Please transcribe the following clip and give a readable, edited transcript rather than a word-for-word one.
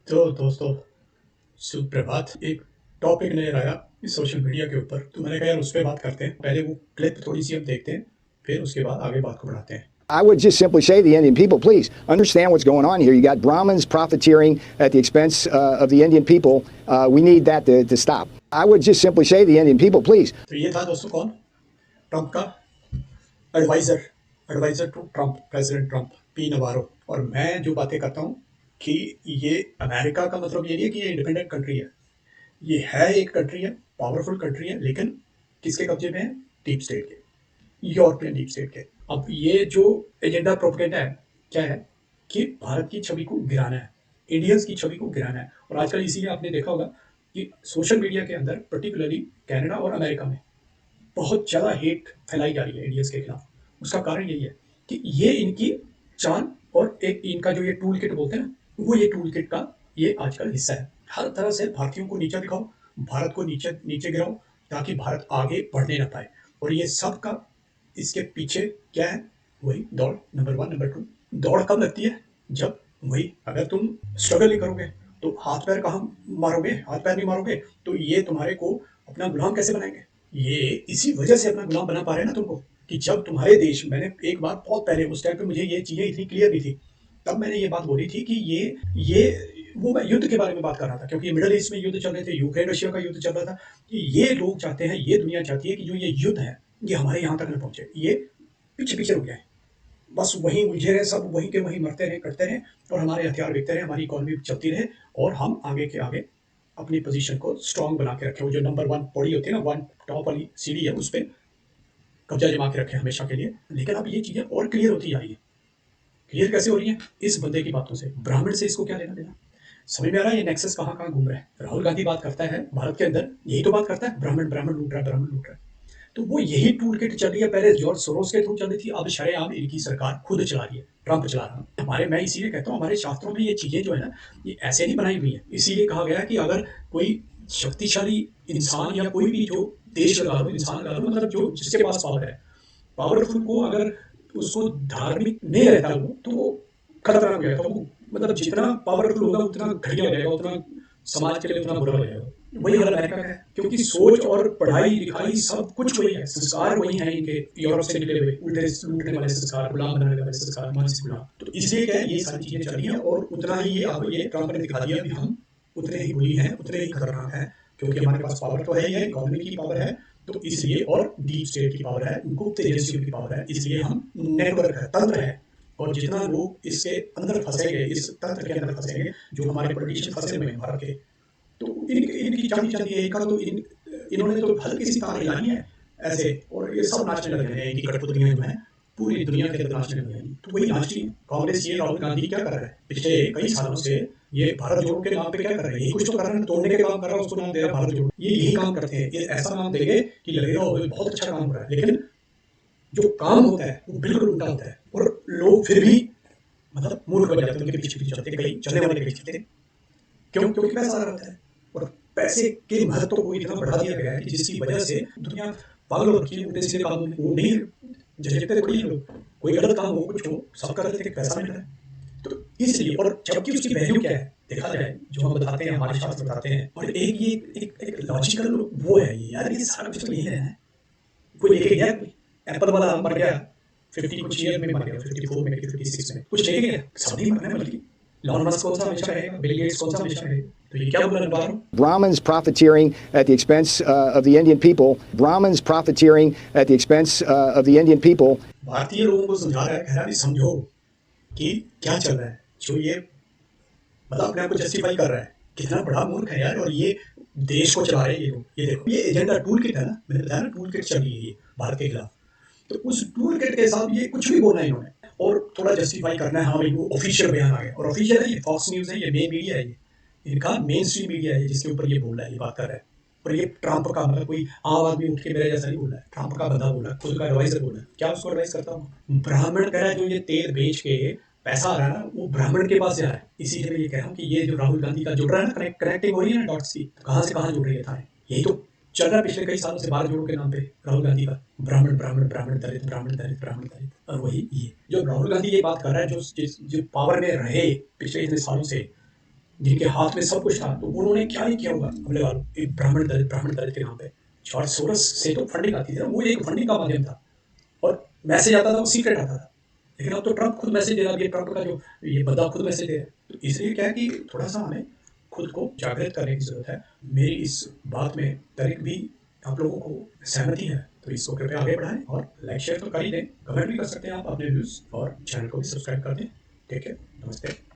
तो दोस्तों, सुप्रभात। एक टॉपिक नया आया इस सोशल मीडिया के ऊपर, तो मैंने कहा यार उस पर बात करते हैं। पहले वो क्लिप थोड़ी सी हम देखते हैं, फिर उसके बाद आगे बात को बढ़ाते हैं। I would just simply say to the Indian people, please understand what's going on here. You got Brahmins profiteering at the expense of the Indian people. We need that to stop. I would just simply say to the Indian people, please. तो ये था दोस्तों कौन? Trump का adviser adviser to Trump, president Trump, P Navarro. और मैं जो बातें करता हूँ कि ये अमेरिका का मतलब ये नहीं है कि ये इंडिपेंडेंट कंट्री है। ये है एक कंट्री है, पावरफुल कंट्री है, लेकिन किसके कब्जे में है? डीप स्टेट के, यूरोपियन डीप स्टेट के। अब ये जो एजेंडा प्रोपेगेंडा है, क्या है कि भारत की छवि को गिराना है, इंडियंस की छवि को गिराना है। और आजकल इसीलिए आपने देखा होगा कि सोशल मीडिया के अंदर, पर्टिकुलरली कनाडा और अमेरिका में, बहुत ज़्यादा हेट फैलाई जा रही है इंडियंस के खिलाफ। उसका कारण यही है कि ये इनकी चाल और एक इनका जो ये टूल किट बोलते हैं ना, वो ये टूल किट का ये आजकल हिस्सा है। हर तरह से भारतीयों को नीचा दिखाओ, भारत को नीचे नीचे गिराओ, ताकि भारत आगे बढ़ने ना पाए। और ये सब का इसके पीछे क्या है? वही दौड़, नंबर वन। नंबर टू, दौड़ कब लगती है? जब वही, अगर तुम स्ट्रगल नहीं करोगे तो हाथ पैर कहाँ मारोगे? हाथ पैर नहीं मारोगे तो ये तुम्हारे को अपना गुलाम कैसे बनाएंगे? ये इसी वजह से अपना गुलाम बना पा रहे हैं ना तुमको, कि जब तुम्हारे देश, मैंने एक बार बहुत पहले, उस टाइम पे मुझे ये चीजें इतनी क्लियर नहीं थी, तब मैंने ये बात बोली थी कि ये वो मैं युद्ध के बारे में बात कर रहा था, क्योंकि मिडिल ईस्ट में युद्ध चल रहे थे, यूक्रेन रशिया का युद्ध चल रहा था, कि ये लोग चाहते हैं, ये दुनिया चाहती है कि जो ये युद्ध है ये हमारे यहाँ तक न पहुंचे, ये पीछे पीछे रुक जाए, बस वहीं उलझे रहे, सब वहीं के वहीं मरते रहे, कटते रहे, और हमारे हथियार बिकते रहे, हमारी इकोनॉमी चलती रहे, और हम आगे के आगे अपनी पोजीशन को स्ट्रांग बना के रखें। वो जो नंबर वन पौड़ी होती है ना, वन टॉप वाली सीढ़ी है, उस पर कब्जा जमा के रखें हमेशा के लिए। लेकिन अब ये चीजें और क्लियर होती जा रही है। क्लियर कैसे हो रही है? इस बंदे की बातों से। ब्राह्मण से इसको क्या लेना देना? समझ में आ रहा है ये नेक्सस कहाँ कहाँ घूम रहा है? राहुल गांधी बात करता है भारत के अंदर, यही तो बात करता है, ब्राह्मण ब्राह्मण लूट रहा है, ब्राह्मण लूट रहा है। तो वो यही टूल किट चल रही है। पहले जॉर्ज सोरोस के थ्रू चल रही थी, अब शरेआम इनकी सरकार खुद चला रही है, ट्रंप चला रहा है। हमारे, मैं इसीलिए कहता हूँ, हमारे शास्त्रों में ये चीजें जो है ना, ये ऐसे नहीं बनाई हुई है। इसीलिए कहा गया है कि अगर कोई शक्तिशाली इंसान या कोई भी जो देश लगा लो, इंसान लगा लो, मतलब जो जिसके पास पावर है, पावरफुल को अगर उसको धार्मिक नहीं रहता वो, तो वो खतरनाक हो जाएगा। तो वो मतलब जितना पावरफुल होगा उतना घटिया हो जाएगा, उतना समाज के लिए उतना बुरा हो जाएगा। वही हाल अमेरिका का है, क्योंकि सोच और पढ़ाई लिखाई सब कुछ वही है, संस्कार वही है इनके, यूरोप से निकले हुए उल्टे लूटने वाले संस्कार, गुलाम बनाने वाले संस्कार, मानसिक गुलाम। तो इसलिए क्या है, ये सारी चीजें चल रही हैं, और उतना ही ये अब ये ट्रंप ने दिखा दिया भी हम उतने ही बुरी हैं, उतने ही खतरनाक हैं, क्योंकि हमारे पास पावर तो है ही है, इकोनॉमी की पावर है, तो इसलिए, और डीप स्टेट की पावर है, गुप्त एजेंसियों की पावर है, इसलिए हम नेटवर्क है, तंत्र है। और जितना लोग इसके अंदर फंसेंगे, इस तंत्र के अंदर फंसेंगे, जो हमारे पॉलिटिशियन फंसे हुए हैं भारत के, तो इनकी चांदी चांदी है इनका, तो इन्होंने तो हल्की सी तार हिलानी है ऐसे, और ये सब नाचने लग रहे हैं, इनकी कठपुतलियां जो हैं पूरी दुनिया के अंदर नाचने लग रही हैं। तो वही नाच रही है कांग्रेस। ये राहुल गांधी क्या कर रहा है पिछले कई सालों से? ये भारत जोड़ो के नाम पे क्या कर रहे हैं? यही कुछ तो कर रहे हैं, तोड़ने के काम कर रहा है, उसको नाम दे रहा है भारत जोड़ो। ये यही काम करते हैं, ये ऐसा नाम देंगे कि लगेगा बहुत अच्छा काम हो रहा है, लेकिन जो काम होता है वो बिल्कुल उल्टा होता है, और लोग फिर भी मतलब मूर्ख बन जाते हैं, उनके पीछे पीछे चलते, कहीं चलने वाले कहीं चलते। क्यों? क्योंकि पैसा आ रहा होता है, और पैसे के महत्व को इतना बढ़ा दिया गया है कि जिसकी वजह से दुनिया पागल हो रखी है। उल्टे सीधे कामों में वो नहीं झिझकते थोड़ी लोग, कोई गलत काम हो, कुछ हो, सब कर लेते, पैसा मिल रहा है। तो इसलिए, और जबकि उसकी वैल्यू क्या है देखा जाए, जो हम बताते हैं, हमारे शास्त्र बताते हैं, और एक ये एक लॉजिकल वो है ये, यार ये सारा कुछ तो यही है। कोई लेके गया, कोई एप्पल वाला मर गया 50 कुछ ईयर में, मर गया 54 में, 56 में, कुछ लेके गया, सब नहीं मरना है। बल्कि लॉन मस्क कौन सा हमेशा रहेगा, बिल गेट्स कौन सा हमेशा रहेगा। तो ये क्या बोला मैं बाहर हूँ? Brahmins profiteering at the expense of the Indian people. Brahmins profiteering at the expense of the Indian people. भारतीय लोगों को समझा रहा है, कह रहा है समझो कि क्या चल रहा है। जो ये मतलब अपने आप को जस्टिफाई कर रहा है, कितना बड़ा मूर्ख है यार। और ये देश को चला रहे हैं ये लोग। ये देखो, ये एजेंडा टूल किट है ना, मैंने बताया ना, टूल किट चल रही है ये भारत के खिलाफ। तो उस टूल किट के साथ ये कुछ भी बोलना है इन्होंने, और थोड़ा जस्टिफाई करना है। हाँ भाई, वो ऑफिशियल बयान आ गया, और ऑफिशियल है ये, फॉक्स न्यूज है, ये मेन मीडिया है, ये इनका मेन स्ट्रीम मीडिया है, जिसके ऊपर ये बोल रहा है, ये बात कर रहा है। और ये ट्रंप का, मतलब कोई आम आदमी उठ के मेरे जैसा नहीं बोल रहा है, ट्रंप का बंदा बोल रहा है, खुद का एडवाइजर बोल रहा है। क्या उसको एडवाइस करता हूँ? ब्राह्मण कह रहा है जो ये तेल बेच के पैसा आ रहा है ना, वो ब्राह्मण के पास जा रहा है। इसीलिए मैं ये कह रहा हूँ कि ये जो राहुल गांधी का जुड़ रहा है ना, कनेक्टिंग हो रही है ना डॉट्स की, कहाँ से कहाँ जुड़ रही है थाने। यही तो चल रहा है पिछले कई सालों से, भारत जोड़ो के नाम पे राहुल गांधी का, ब्राह्मण ब्राह्मण ब्राह्मण दलित, ब्राह्मण दलित, ब्राह्मण दलित। और वही ये जो राहुल गांधी ये बात कर रहा है, जो जो पावर में रहे पिछले इतने सालों से, जिनके हाथ में सब कुछ था, तो उन्होंने क्या नहीं किया होगा। अब लगा लो एक ब्राह्मण दलित के नाम पे जॉर्ज सोरस से तो फंडिंग आती थी ना, वो एक फंडिंग का माध्यम था और मैसेज आता था वो सीक्रेट आता था। लेकिन अब तो ट्रंप खुद मैसेज दे रहा है, ट्रंप का जो ये बंदा खुद मैसेज दे रहा है। तो इसलिए क्या है कि थोड़ा सा हमें खुद को जागृत करने की जरूरत है। मेरी इस बात में तरीक भी आप लोगों को सहमति है, तो इसको कृपया आगे बढ़ाएं और लाइक शेयर तो कर ही दें, कमेंट भी कर सकते हैं आप अपने व्यूज, और चैनल को भी सब्सक्राइब कर दें। ठीक है, नमस्ते।